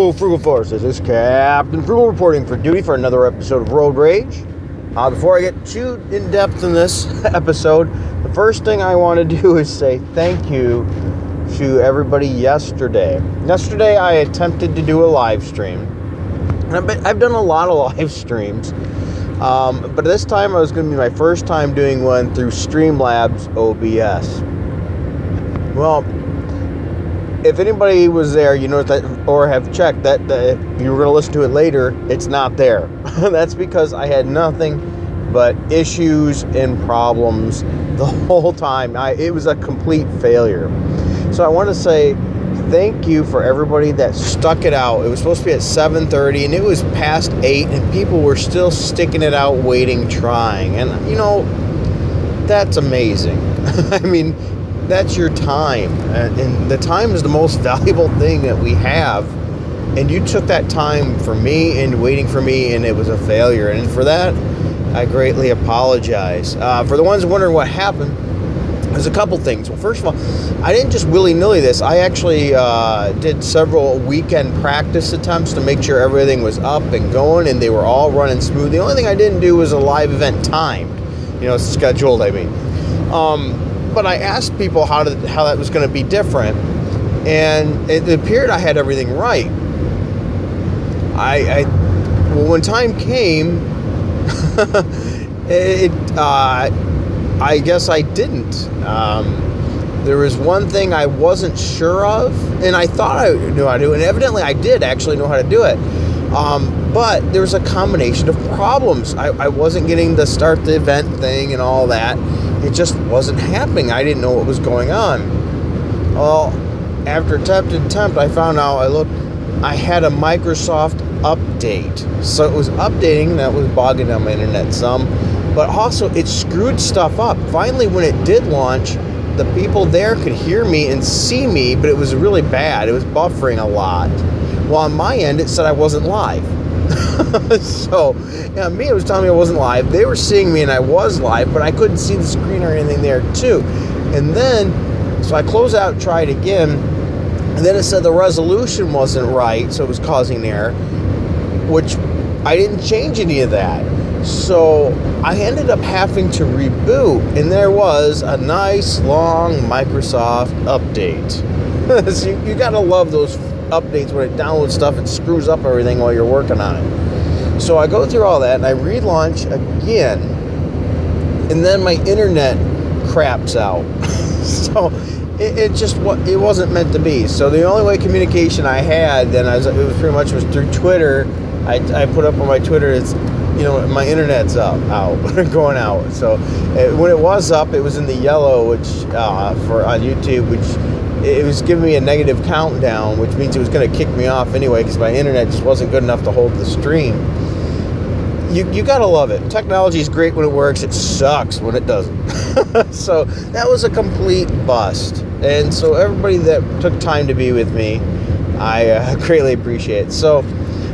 Hello, Frugal Force. This is Captain Frugal reporting for duty for another episode of Road Rage. Before I get too in-depth in this episode, the first thing I want to do is say thank you to everybody yesterday. Yesterday, I attempted to do a live stream. And I've done a lot of live streams, but this time it was going to be my first time doing one through Streamlabs OBS. Well, if anybody was there, you know that, or have checked that if you were going to listen to it later, it's not there. That's because I had nothing but issues and problems the whole time. It was a complete failure. So I want to say thank you for everybody that stuck it out. It was supposed to be at 7:30 and it was past 8 and people were still sticking it out, waiting, trying. And you know, that's amazing. I mean, that's your time, and the time is the most valuable thing that we have, and you took that time for me and waiting for me, and it was a failure, and for that I greatly apologize. For the ones wondering what happened, there's a couple things. Well, first of all, I didn't just willy-nilly this. I actually did several weekend practice attempts to make sure everything was up and going and they were all running smooth. The only thing I didn't do was a live event timed, scheduled, I mean. But I asked people how that was going to be different, and it appeared I had everything right. Well, when time came, I guess I didn't. There was one thing I wasn't sure of, and I thought I knew how to do it, and evidently I did actually know how to do it. But there was a combination of problems. I wasn't getting the start the event thing and all that. It just wasn't happening. I didn't know what was going on. Well, after attempt, I found out, I had a Microsoft update. So it was updating, that was bogging down my internet some, but also it screwed stuff up. Finally, when it did launch, the people there could hear me and see me, but it was really bad. It was buffering a lot. Well, on my end, it said I wasn't live. So, me, it was telling me I wasn't live. They were seeing me and I was live, but I couldn't see the screen or anything there too. And then, so I closed out, tried again, and then it said the resolution wasn't right, so it was causing an error, which I didn't change any of that. So I ended up having to reboot, and there was a nice long Microsoft update. So you gotta love those updates when it downloads stuff and screws up everything while you're working on it. So I go through all that and I relaunch again, and then my internet craps out. So it wasn't meant to be. So the only way communication I had then it was pretty much through Twitter. I put up on my Twitter, it's my internet's out going out. So when it was up, it was in the yellow, which for on YouTube, which it was giving me a negative countdown, which means it was going to kick me off anyway because my internet just wasn't good enough to hold the stream. You got to love it. Technology is great when it works. It sucks when it doesn't. So that was a complete bust. And so everybody that took time to be with me, I greatly appreciate it. So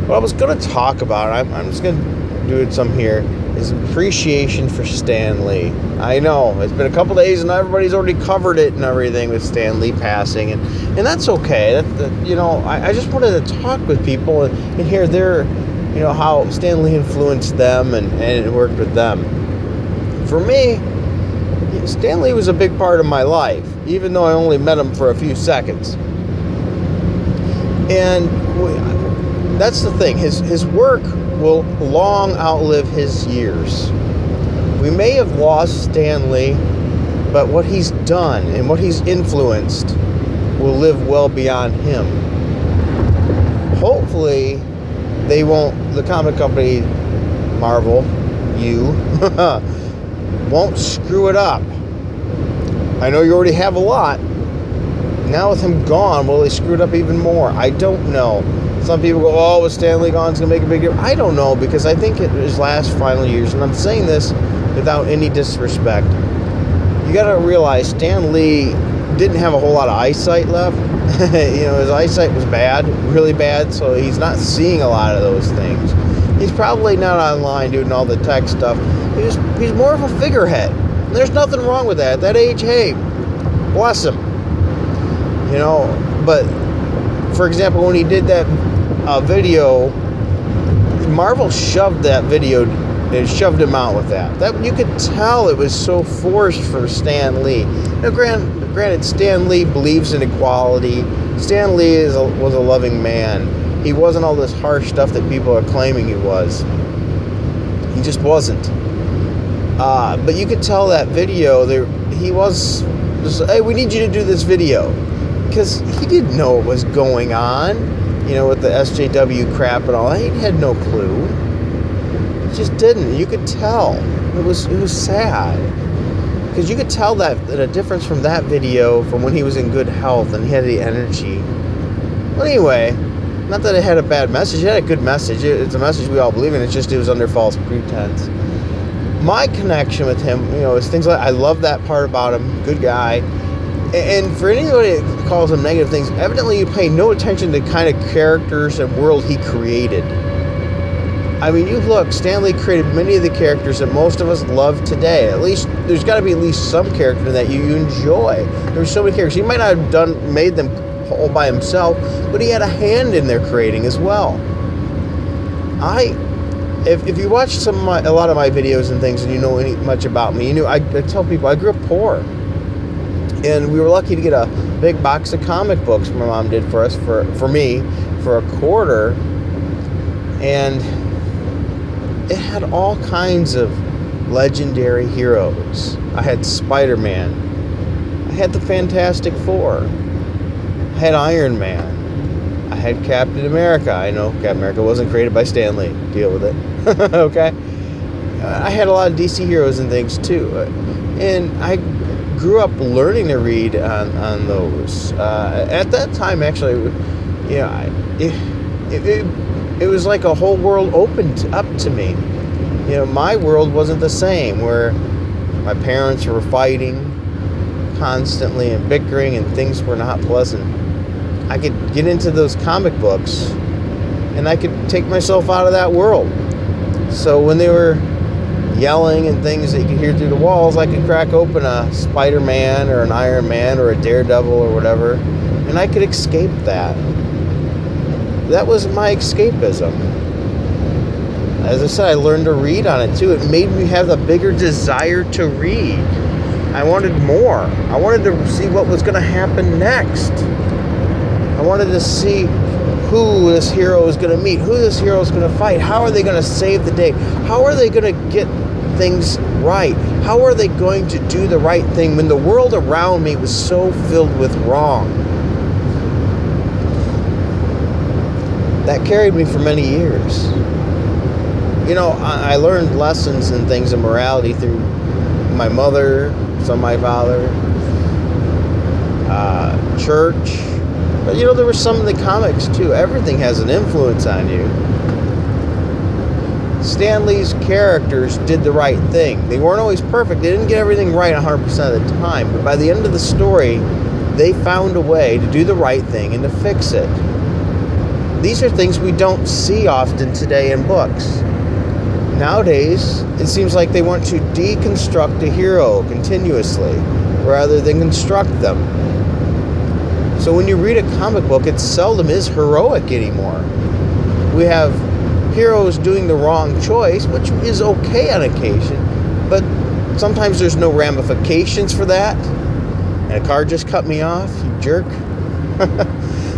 what I was going to talk about, I'm just going to do it some here, is appreciation for Stan Lee. I know, it's been a couple days and everybody's already covered it and everything with Stan Lee passing, and that's okay. I just wanted to talk with people and hear their, how Stan Lee influenced them and worked with them. For me, Stan Lee was a big part of my life, even though I only met him for a few seconds. And that's the thing, his work will long outlive his years. We may have lost Stan Lee, but what he's done and what he's influenced will live well beyond him. Hopefully, the comic company, Marvel, won't screw it up. I know you already have a lot. Now with him gone, will they screw it up even more? I don't know. Some people go, oh, with Stan Lee gone, it's going to make a big difference. I don't know, because I think it his last final years, and I'm saying this without any disrespect. You got to realize Stan Lee didn't have a whole lot of eyesight left. His eyesight was bad, really bad, so he's not seeing a lot of those things. He's probably not online doing all the tech stuff. He's more of a figurehead. There's nothing wrong with that. At that age, hey, bless him. But for example, when he did that a video. Marvel shoved that video. They shoved him out with that. That you could tell it was so forced for Stan Lee. Now, granted, Stan Lee believes in equality. Stan Lee was a loving man. He wasn't all this harsh stuff that people are claiming he was. He just wasn't. But you could tell that video, he was just, hey, we need you to do this video. Because he didn't know what was going on, with the SJW crap and all. He had no clue. He just didn't. You could tell. It was sad. Because you could tell that a difference from that video from when he was in good health and he had the energy. Well, anyway, not that it had a bad message. It had a good message. It's a message we all believe in. It's just it was under false pretense. My connection with him, is things like, I love that part about him. Good guy. And for anybody that calls him negative things, evidently you pay no attention to kind of characters and world he created. I mean, you look, Stan Lee created many of the characters that most of us love today. At least, there's got to be at least some character that you enjoy. There's so many characters. He might not have made them all by himself, but he had a hand in their creating as well. If you watch a lot of my videos and things and you know much about me, I tell people I grew up poor. And we were lucky to get a big box of comic books my mom did for us, for me, for $0.25. And it had all kinds of legendary heroes. I had Spider-Man. I had the Fantastic Four. I had Iron Man. I had Captain America. I know Captain America wasn't created by Stan Lee. Deal with it. Okay? I had a lot of DC heroes and things too. And I grew up learning to read on those. At that time, actually, it was like a whole world opened up to me. My world wasn't the same, where my parents were fighting constantly and bickering and things were not pleasant. I could get into those comic books and I could take myself out of that world. So when they were yelling and things that you could hear through the walls, I could crack open a Spider-Man or an Iron Man or a Daredevil or whatever, and I could escape that. That was my escapism. As I said, I learned to read on it too. It made me have a bigger desire to read. I wanted more. I wanted to see what was going to happen next. I wanted to see who this hero is going to meet, who this hero is going to fight, how are they going to save the day, how are they going to get things right, how are they going to do the right thing when the world around me was so filled with wrong. That carried me for many years. I learned lessons and things of morality through my mother, some of my father, church. But there were some in the comics too. Everything has an influence on you. Stan Lee's characters did the right thing. They weren't always perfect. They didn't get everything right 100% of the time. But by the end of the story, they found a way to do the right thing and to fix it. These are things we don't see often today in books. Nowadays, it seems like they want to deconstruct a hero continuously rather than construct them. So when you read a comic book, it seldom is heroic anymore. We have heroes doing the wrong choice, which is okay on occasion, but sometimes there's no ramifications for that. And a car just cut me off, you jerk.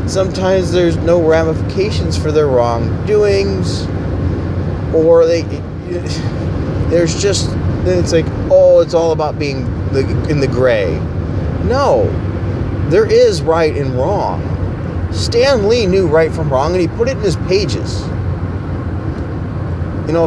Sometimes there's no ramifications for their wrongdoings, or it's like, oh, it's all about being in the gray. No, there is right and wrong. Stan Lee knew right from wrong, and he put it in his pages.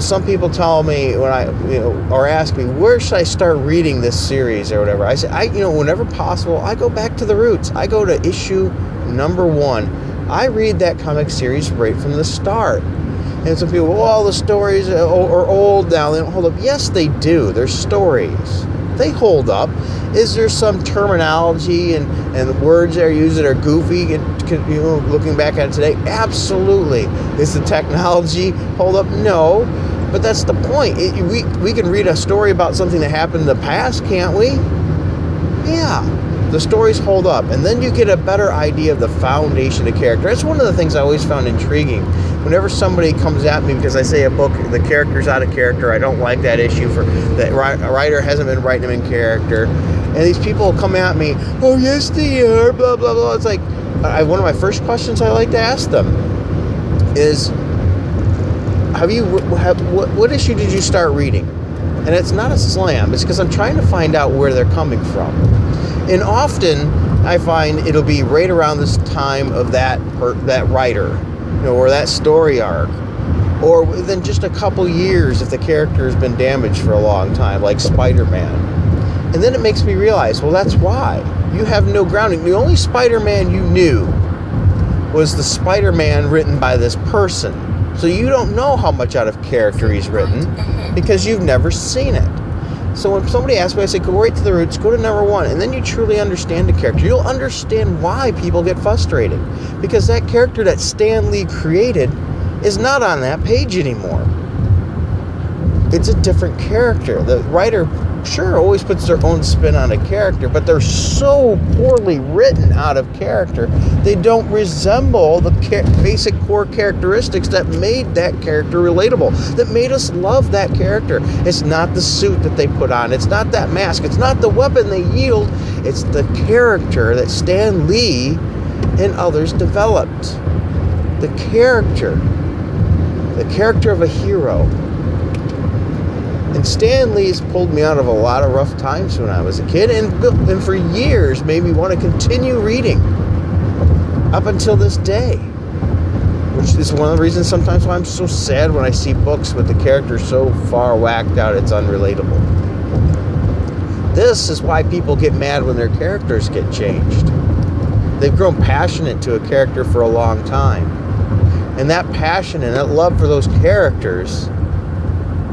Some people tell me or ask me, where should I start reading this series or whatever? I say, whenever possible, I go back to the roots. I go to issue number 1. I read that comic series right from the start. And some people, all the stories are old now. They don't hold up. Yes, they do. They're stories. They hold up. Is there some terminology and words that are used that are goofy, looking back at it today? Absolutely. Is the technology hold up? No. But that's the point. We can read a story about something that happened in the past, can't we? Yeah. the stories hold up, and then you get a better idea of the foundation of character. That's one of the things I always found intriguing. Whenever somebody comes at me because I say a book, the character's out of character, I don't like that issue, for that a writer hasn't been writing them in character, and these people come at me, oh yes they are, blah blah blah. It's like, one of my first questions I like to ask them is, what issue did you start reading? And it's not a slam. It's because I'm trying to find out where they're coming from. And often I find it'll be right around this time of that writer, or that story arc, or within just a couple years if the character has been damaged for a long time, like Spider-Man. And then it makes me realize, well, that's why. You have no grounding. The only Spider-Man you knew was the Spider-Man written by this person. So you don't know how much out of character he's written because you've never seen it. So when somebody asks me, I say, go right to the roots, go to number one, and then you truly understand the character. You'll understand why people get frustrated, because that character that Stan Lee created is not on that page anymore. It's a different character. The writer, sure, always puts their own spin on a character, but they're so poorly written out of character, they don't resemble the basic core characteristics that made that character relatable, that made us love that character. It's not the suit that they put on. It's not that mask. It's not the weapon they yield. It's the character that Stan Lee and others developed. The character of a hero. And Stan Lee's pulled me out of a lot of rough times when I was a kid, and for years made me want to continue reading up until this day, which is one of the reasons sometimes why I'm so sad when I see books with the characters so far whacked out it's unrelatable. This is why people get mad when their characters get changed. They've grown passionate to a character for a long time, and that passion and that love for those characters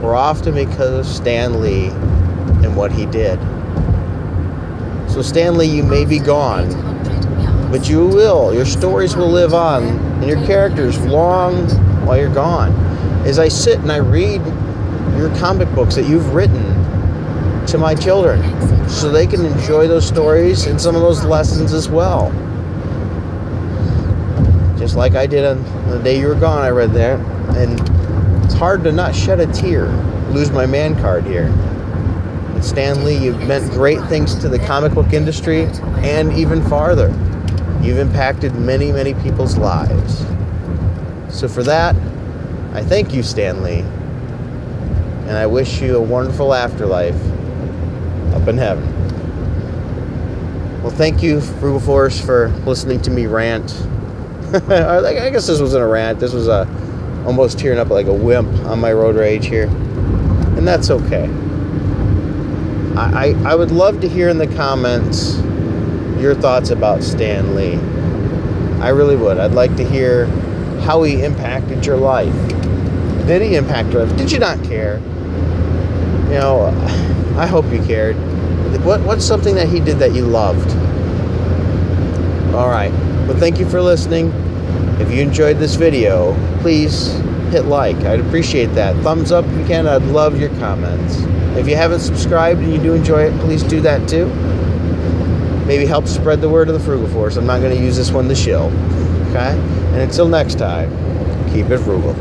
were often because of Stan Lee and what he did. So Stan Lee, you may be gone, but you will. Your stories will live on, and your characters long while you're gone. As I sit and I read your comic books that you've written to my children, so they can enjoy those stories and some of those lessons as well. Just like I did on the day you were gone, I read that, and it's hard to not shed a tear, lose my man card here. But Stan Lee, you've meant great things to the comic book industry and even farther. You've impacted many, many people's lives. So for that, I thank you, Stan Lee. And I wish you a wonderful afterlife up in heaven. Well, thank you, Frugal Force, for listening to me rant. I guess this wasn't a rant. This was almost tearing up like a wimp on my road rage here. And that's okay. I would love to hear in the comments your thoughts about Stan Lee. I really would. I'd like to hear how he impacted your life. Did he impact your life? Did you not care? You know, I hope you cared. What's something that he did that you loved? All right. Well, thank you for listening. If you enjoyed this video, please hit like. I'd appreciate that. Thumbs up if you can. I'd love your comments. If you haven't subscribed and you do enjoy it, please do that too. Maybe help spread the word of the Frugal Force. I'm not going to use this one to shill. Okay? And until next time, keep it frugal.